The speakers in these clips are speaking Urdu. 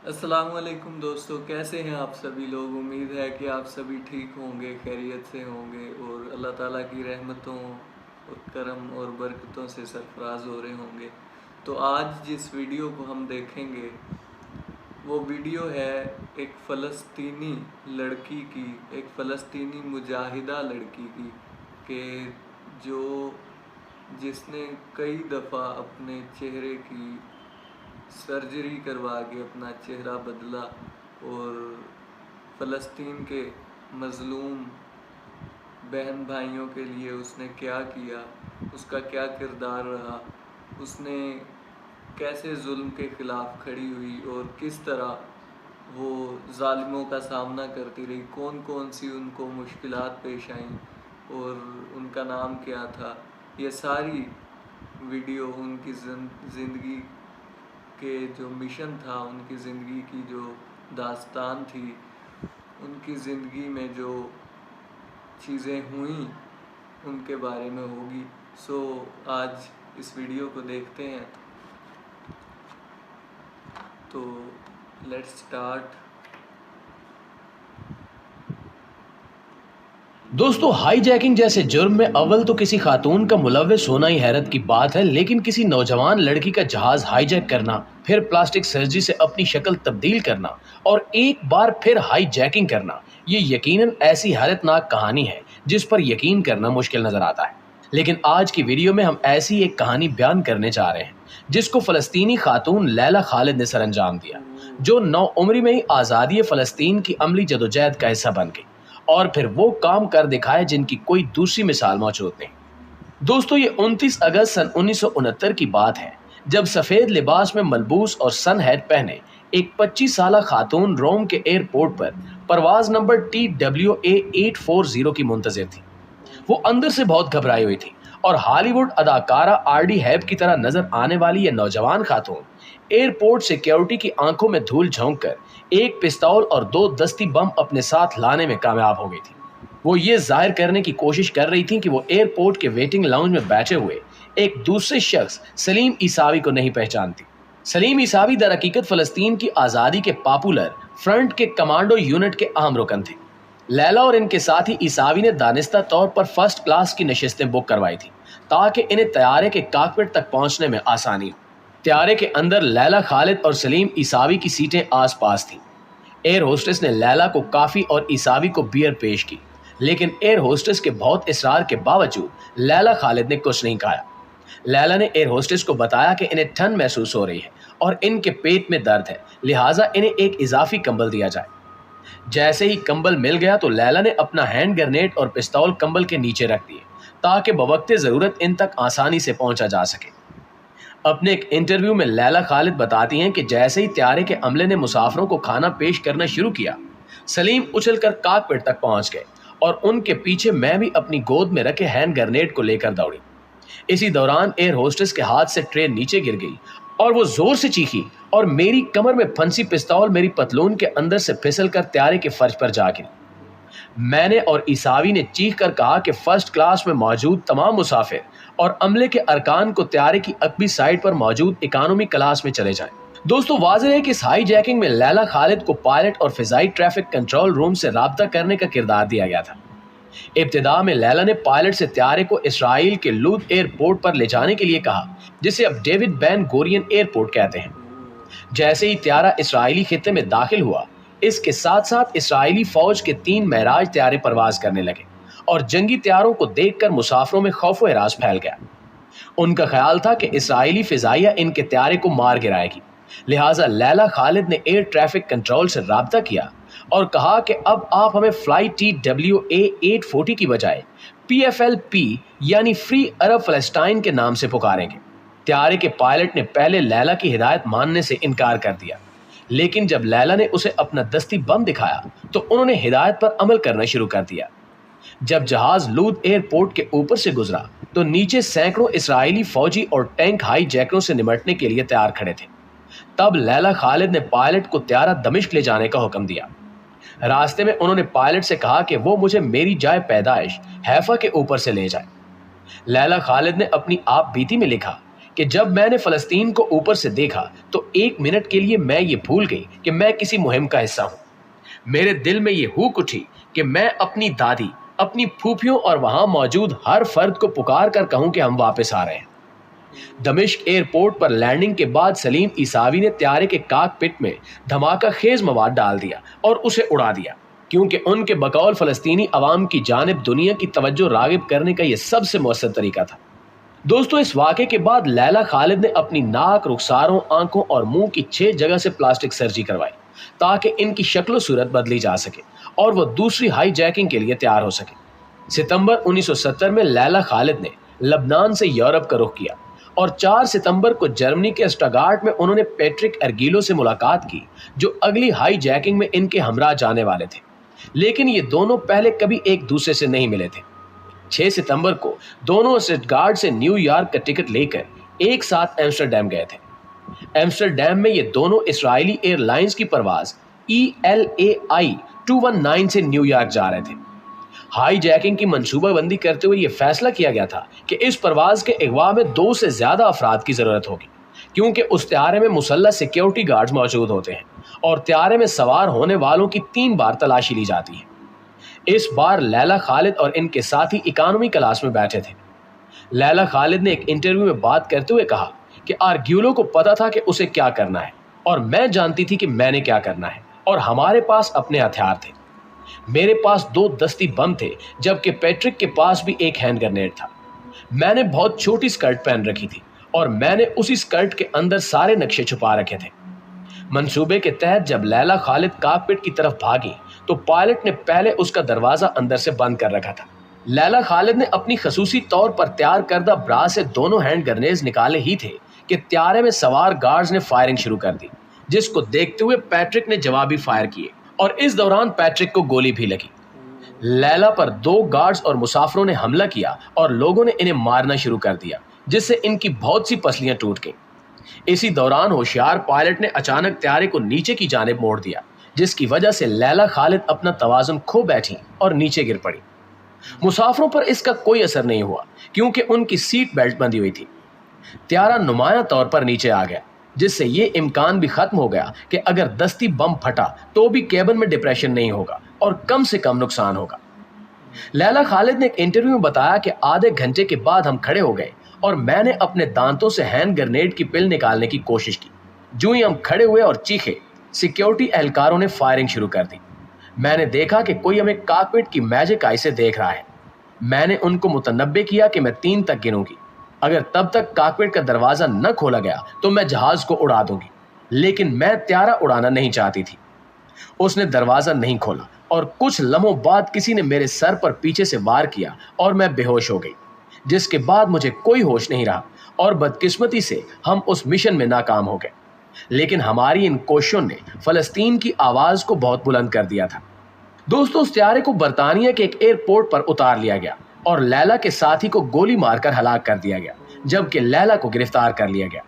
السلام علیکم دوستو، کیسے ہیں آپ سبھی لوگ؟ امید ہے کہ آپ سبھی ٹھیک ہوں گے، خیریت سے ہوں گے اور اللہ تعالیٰ کی رحمتوں اور کرم اور برکتوں سے سرفراز ہو رہے ہوں گے۔ تو آج جس ویڈیو کو ہم دیکھیں گے وہ ویڈیو ہے ایک فلسطینی لڑکی کی، ایک فلسطینی مجاہدہ لڑکی کی، کہ جس نے کئی دفعہ اپنے چہرے کی سرجری کروا کے اپنا چہرہ بدلا اور فلسطین کے مظلوم بہن بھائیوں کے لیے اس نے کیا کیا، اس کا کیا کردار رہا، اس نے کیسے ظلم کے خلاف کھڑی ہوئی اور کس طرح وہ ظالموں کا سامنا کرتی رہی، کون کون سی ان کو مشکلات پیش آئیں اور ان کا نام کیا تھا۔ یہ ساری ویڈیو ان کی زندگی کے جو مشن تھا، ان کی زندگی کی جو داستان تھی، ان کی زندگی میں جو چیزیں ہوئیں ان کے بارے میں ہوگی۔ سو آج اس ویڈیو کو دیکھتے ہیں، تو لیٹس سٹارٹ۔ دوستو، ہائی جیکنگ جیسے جرم میں اول تو کسی خاتون کا ملوث ہونا ہی حیرت کی بات ہے، لیکن کسی نوجوان لڑکی کا جہاز ہائی جیک کرنا، پھر پلاسٹک سرجری سے اپنی شکل تبدیل کرنا اور ایک بار پھر ہائی جیکنگ کرنا، یہ یقیناً ایسی حیرت ناک کہانی ہے جس پر یقین کرنا مشکل نظر آتا ہے۔ لیکن آج کی ویڈیو میں ہم ایسی ایک کہانی بیان کرنے جا رہے ہیں جس کو فلسطینی خاتون لیلا خالد نے سر انجام دیا، جو 9 عمری میں ہی آزادی فلسطین کی عملی جدوجہد کا حصہ بن گئی اور پھر وہ کام کر دکھائے جن کی کوئی دوسری مثال موجود نہیں۔ دوستو، یہ 29 اگست سن 1969 کی بات ہے، جب سفید لباس میں ملبوس اور سن ہیٹ پہنے ایک 25 سالہ خاتون روم کے ایئرپورٹ پر پرواز نمبر TWA 840 کی منتظر تھی۔ وہ اندر سے بہت گھبرائی ہوئی تھی اور ہالی ووڈ اداکارہ RD ہیب کی طرح نظر آنے والی یہ نوجوان خاتون ایئرپورٹ سیکیورٹی کی آنکھوں میں دھول جھونک کر ایک پستول اور 2 دستی بم اپنے ساتھ لانے میں کامیاب ہو گئی تھی۔ وہ یہ ظاہر کرنے کی کوشش کر رہی تھی کہ وہ ایئرپورٹ کے ویٹنگ لاؤنج میں بیٹھے ہوئے ایک دوسرے شخص سلیم عیساوی کو نہیں پہچانتی۔ سلیم عیساوی در حقیقت فلسطین کی آزادی کے پاپولر فرنٹ کے کمانڈو یونٹ کے اہم رکن تھے۔ لیلا اور ان کے ساتھی عیساوی نے دانستہ طور پر فرسٹ کلاس کی نشستیں بک کروائی تھی تاکہ انہیں طیارے کے کاکپٹ تک پہنچنے میں آسانی ہو۔ طیارے کے اندر لیلا خالد اور سلیم عیساوی کی سیٹیں آس پاس تھیں۔ ایئر ہوسٹس نے لیلا کو کافی اور عیساوی کو بیئر پیش کی، لیکن ایئر ہوسٹس کے بہت اصرار کے باوجود لیلا خالد نے کچھ نہیں کھایا۔ لیلا نے ایئر ہوسٹس کو بتایا کہ انہیں ٹھنڈ محسوس ہو رہی ہے اور ان کے پیٹ میں درد ہے، لہٰذا انہیں ایک اضافی کمبل دیا جائے۔ جیسے ہی کمبل مل گیا تو لیلا نے اپنا ہینڈ گرنیڈ اور پستول کمبل کے نیچے رکھ دیے تاکہ بوقت ضرورت ان تک آسانی سے پہنچا جا سکے۔ اپنے ایک انٹرویو میں لیلا خالد بتاتی ہیں کہ جیسے ہی طیارے کے عملے نے مسافروں کو کھانا پیش کرنا شروع کیا، سلیم اچھل کر کاکپٹ تک پہنچ گئے اور ان کے پیچھے میں بھی اپنی گود میں رکھے ہینڈ گرنیڈ کو لے کر دوڑی۔ اسی دوران ایئر ہوسٹس کے ہاتھ سے ٹرے نیچے گر گئی اور وہ زور سے چیخی اور میری کمر میں پھنسی پستول میری پتلون کے اندر سے پھسل کر طیارے کے فرش پر جا گری۔ میں نے اور عیساوی نے چیخ کر کہا کہ فرسٹ کلاس میں موجود تمام مسافر اور عملے کے ارکان کو طیارے کی عقبی سائڈ پر موجود اکانومی کلاس میں چلے جائیں۔ دوستو، واضح ہے کہ اس ہائی جیکنگ میں لیلا خالد کو پائلٹ اور فضائی ٹریفک کنٹرول روم سے رابطہ کرنے کا کردار دیا گیا تھا۔ ابتدا میں لیلا نے پائلٹ سے طیارے کو اسرائیل کے لود ایئرپورٹ پر لے جانے کے لیے کہا، جسے اب ڈیوڈ بین گورین ایئرپورٹ کہتے ہیں۔ جیسے ہی طیارہ اسرائیلی خطے میں داخل ہوا، اس کے ساتھ ساتھ اسرائیلی فوج کے 3 معراج طیارے پرواز کرنے لگے اور جنگی طیاروں کو دیکھ کر مسافروں میں خوف و ہراس پھیل گیا۔ ان کا خیال تھا کہ اسرائیلی فضائیہ ان کے طیارے کو مار گرائے گی، لہٰذا لیلا خالد نے ایئر ٹریفک کنٹرول سے رابطہ کیا اور کہا کہ اب آپ ہمیں فلائٹ TWA 840 کی بجائے PFLP یعنی فری عرب فلسطین کے نام سے پکاریں گے۔ طیارے کے پائلٹ نے پہلے لیلا کی ہدایت ماننے سے انکار کر دیا، لیکن جب لیلا نے اسے اپنا دستی بم دکھایا تو انہوں نے ہدایت پر عمل کرنا شروع کر دیا۔ جب جہاز لود ایئرپورٹ کے اوپر سے گزرا تو نیچے سینکڑوں اسرائیلی فوجی اور ٹینک ہائی جیکروں سے نمٹنے کے لیے تیار کھڑے تھے۔ تب لیلا خالد نے پائلٹ کو طیارہ دمشق لے جانے کا حکم دیا۔ راستے میں انہوں نے پائلٹ سے کہا کہ وہ مجھے میری جائے پیدائش حیفا کے اوپر سے لے جائے۔ لیلا خالد نے اپنی آپ بیتی میں لکھا کہ جب میں نے فلسطین کو اوپر سے دیکھا تو ایک منٹ کے لیے میں یہ بھول گئی کہ میں کسی مہم کا حصہ ہوں۔ میرے دل میں یہ ہوک اٹھی کہ میں اپنی دادی، اپنی پھوپھیوں اور وہاں موجود ہر فرد کو پکار کر کہوں کہ ہم واپس آ رہے ہیں۔ دمشق ایئرپورٹ پر لینڈنگ کے بعد سلیم عیساوی نے طیارے کے کاک پٹ میں دھماکہ خیز مواد ڈال دیا اور اسے اڑا دیا، کیونکہ ان کے بقول فلسطینی عوام کی جانب دنیا کی توجہ راغب کرنے کا یہ سب سے مؤثر طریقہ تھا۔ دوستو، اس واقعے کے بعد لیلا خالد نے اپنی ناک، رخساروں، آنکھوں اور منہ کی 6 جگہ سے پلاسٹک سرجری کروائی تاکہ ان کی شکل و صورت بدلی جا سکے اور وہ دوسری ہائی جیکنگ کے لیے تیار ہو سکے۔ ستمبر 1970 میں لیلا خالد نے لبنان سے یورپ کا رخ کیا اور 4 ستمبر کو جرمنی کے اسٹاگارٹ میں انہوں نے پیٹرک ارگیلو سے ملاقات کی، جو اگلی ہائی جیکنگ میں ان کے ہمراہ جانے والے تھے، لیکن یہ دونوں پہلے کبھی ایک دوسرے سے نہیں ملے تھے۔ 6 ستمبر کو دونوں اسٹاگارٹ سے نیو یارک کا ٹکٹ لے کر ایک ساتھ ایمسٹرڈیم گئے تھے۔ ایمسٹرڈیم میں یہ دونوں اسرائیلی ایئر لائنز کی پرواز ELAI 219 سے نیو یارک جا رہے تھے۔ ہائی جیکنگ کی منصوبہ بندی کرتے ہوئے یہ فیصلہ کیا گیا تھا کہ اس پرواز کے اغوا میں 2 سے زیادہ افراد کی ضرورت ہوگی، کیونکہ اس طیارے میں مسلح سیکیورٹی گارڈز موجود ہوتے ہیں اور طیارے میں سوار ہونے والوں کی 3 بار تلاشی لی جاتی ہے۔ اس بار لیلا خالد اور ان کے ساتھی اکانومی کلاس میں بیٹھے تھے۔ لیلا خالد نے ایک انٹرویو میں بات کرتے ہوئے کہا کہ آرگیولو کو پتا تھا کہ اسے کیا کرنا ہے اور میں جانتی تھی کہ میں نے کیا کرنا ہے، اور ہمارے پاس اپنے ہتھیار تھے۔ میرے پاس 2 دستی بم تھے، جبکہ پیٹرک کے پاس بھی ایک ہینڈ گرنیڈ تھا۔ میں نے بہت چھوٹی سکرٹ پہن رکھی تھی اور میں نے اسی سکرٹ کے اندر سارے نقشے چھپا رکھے تھے۔ منصوبے کے تحت جب لیلا خالد کاکپٹ کی طرف بھاگی تو پائلٹ نے پہلے اس کا دروازہ اندر سے بند کر رکھا تھا۔ لیلا خالد نے اپنی خصوصی طور پر تیار کردہ برا سے دونوں ہینڈ گرنیڈز نکالے ہی تھے کہ طیارے میں سوار گارڈز نے فائرنگ شروع کر دی، جس کو دیکھتے ہوئے پیٹرک نے جوابی فائر کیے اور اس دوران پیٹرک کو گولی بھی لگی۔ لیلا پر 2 گارڈز اور مسافروں نے حملہ کیا اور لوگوں نے انہیں مارنا شروع کر دیا، جس سے ان کی بہت سی پسلیاں ٹوٹ گئیں۔ اسی دوران ہوشیار پائلٹ نے اچانک طیارے کو نیچے کی جانب موڑ دیا، جس کی وجہ سے لیلا خالد اپنا توازن کھو بیٹھی اور نیچے گر پڑی۔ مسافروں پر اس کا کوئی اثر نہیں ہوا کیونکہ ان کی سیٹ بیلٹ بندھی ہوئی تھی۔ طیارہ نمایاں طور پر نیچے آ گیا، جس سے یہ امکان بھی ختم ہو گیا کہ اگر دستی بم پھٹا تو بھی کیبن میں ڈپریشن نہیں ہوگا اور کم سے کم نقصان ہوگا۔ لیلا خالد نے ایک انٹرویو میں بتایا کہ آدھے گھنٹے کے بعد ہم کھڑے ہو گئے اور میں نے اپنے دانتوں سے ہینڈ گرنیڈ کی پل نکالنے کی کوشش کی۔ جو ہی ہم کھڑے ہوئے اور چیخے، سیکیورٹی اہلکاروں نے فائرنگ شروع کر دی۔ میں نے دیکھا کہ کوئی ہمیں کاکپٹ کی میجک آئی سے دیکھ رہا ہے۔ میں نے ان کو متنبع کیا کہ میں 3 تک گنوں گی، اگر تب تک کاکپٹ کا دروازہ نہ کھولا گیا تو میں جہاز کو اڑا دوں گی، لیکن میں طیارہ اڑانا نہیں چاہتی تھی۔ اس نے دروازہ نہیں کھولا اور کچھ لمحوں بعد کسی نے میرے سر پر پیچھے سے وار کیا اور میں بے ہوش ہو گئی، جس کے بعد مجھے کوئی ہوش نہیں رہا اور بدقسمتی سے ہم اس مشن میں ناکام ہو گئے۔ لیکن ہماری ان کوششوں نے فلسطین کی آواز کو بہت بلند کر دیا تھا۔ دوستو، اس طیارے کو برطانیہ کے ایک ایئرپورٹ پر اتار لیا گیا اور لیلا کے ساتھی کو گولی مار کر ہلاک کر دیا گیا، جبکہ لیلا کو گرفتار کر لیا گیا۔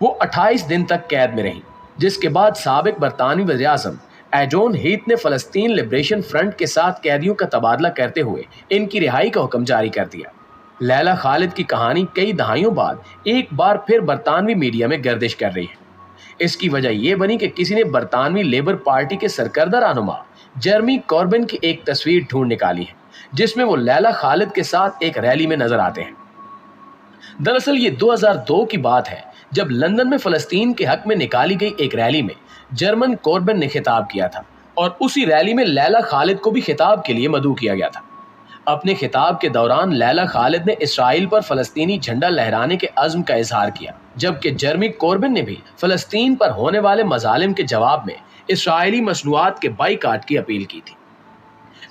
وہ 28 دن تک قید میں رہی، جس کے بعد سابق برطانوی وزیر اعظم ایجون ہیتھ نے فلسطین لبریشن فرنٹ کے ساتھ قیدیوں کا تبادلہ کرتے ہوئے ان کی رہائی کا حکم جاری کر دیا۔ لیلا خالد کی کہانی کئی دہائیوں بعد ایک بار پھر برطانوی میڈیا میں گردش کر رہی ہے۔ اس کی وجہ یہ بنی کہ کسی نے برطانوی لیبر پارٹی کے سرکردہ رہنما جیرمی کوربن کی ایک تصویر ڈھونڈ نکالی ہے، جس میں وہ لیلا خالد کے ساتھ ایک ریلی میں نظر آتے ہیں۔ دراصل یہ 2002 کی بات ہے، جب لندن میں فلسطین کے حق میں نکالی گئی ایک ریلی میں جرمن کوربن نے خطاب کیا تھا اور اسی ریلی میں لیلا خالد کو بھی خطاب کے لیے مدعو کیا گیا تھا۔ اپنے خطاب کے دوران لیلا خالد نے اسرائیل پر فلسطینی جھنڈا لہرانے کے عزم کا اظہار کیا، جبکہ جرمی کوربن نے بھی فلسطین پر ہونے والے مظالم کے جواب میں اسرائیلی مصنوعات کے بائیکاٹ کی اپیل کی تھی۔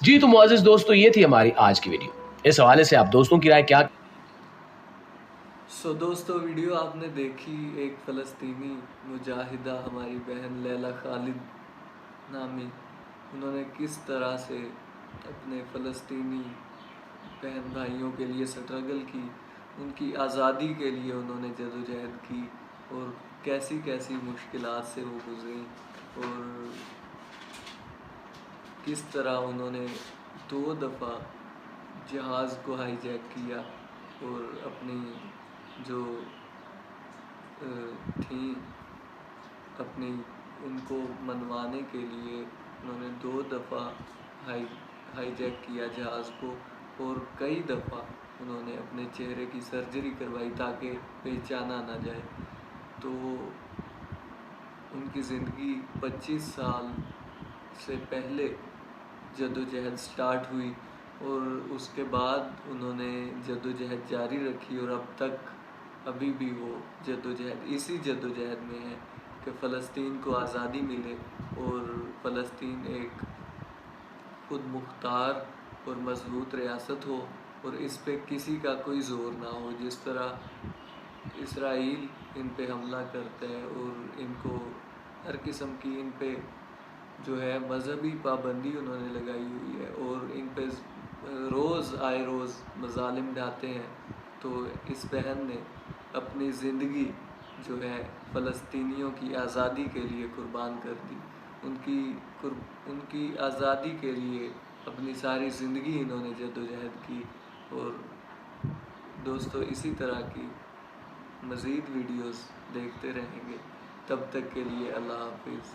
جی تو معزز دوستو، یہ تھی ہماری آج کی ویڈیو۔ اس حوالے سے آپ دوستوں کی رائے کیا؟ دوستو، ویڈیو آپ نے دیکھی، ایک فلسطینی مجاہدہ ہماری بہن لیلا خالد نامی، انہوں نے کس طرح سے اپنے فلسطینی بہن بھائیوں کے لیے سٹرگل کی، ان کی آزادی کے لیے انہوں نے جدوجہد کی اور کیسی کیسی مشکلات سے وہ گزری، اور کس طرح انہوں نے 2 دفعہ جہاز کو ہائی جیک کیا اور اپنی جو تھیں اپنی ان کو منوانے کے لیے انہوں نے 2 دفعہ ہائی جیک کیا جہاز کو، اور کئی دفعہ انہوں نے اپنے چہرے کی سرجری کروائی تاکہ پہچانا نہ جائے۔ تو ان کی زندگی 25 سال سے پہلے جدوجہد سٹارٹ ہوئی، اور اس کے بعد انہوں نے جدوجہد جاری رکھی، اور اب تک ابھی بھی وہ اسی جدوجہد میں ہے کہ فلسطین کو آزادی ملے اور فلسطین ایک خود مختار اور مضبوط ریاست ہو، اور اس پہ کسی کا کوئی زور نہ ہو۔ جس طرح اسرائیل ان پہ حملہ کرتا ہے اور ان کو ہر قسم کی ان پہ جو ہے مذہبی پابندی انہوں نے لگائی ہوئی ہے، اور ان پہ روز مظالم ڈھاتے ہیں، تو اس بہن نے اپنی زندگی جو ہے فلسطینیوں کی آزادی کے لیے قربان کر دی۔ ان کی آزادی کے لیے اپنی ساری زندگی انہوں نے جدوجہد کی۔ اور دوستو اسی طرح کی مزید ویڈیوز دیکھتے رہیں گے، تب تک کے لیے اللہ حافظ۔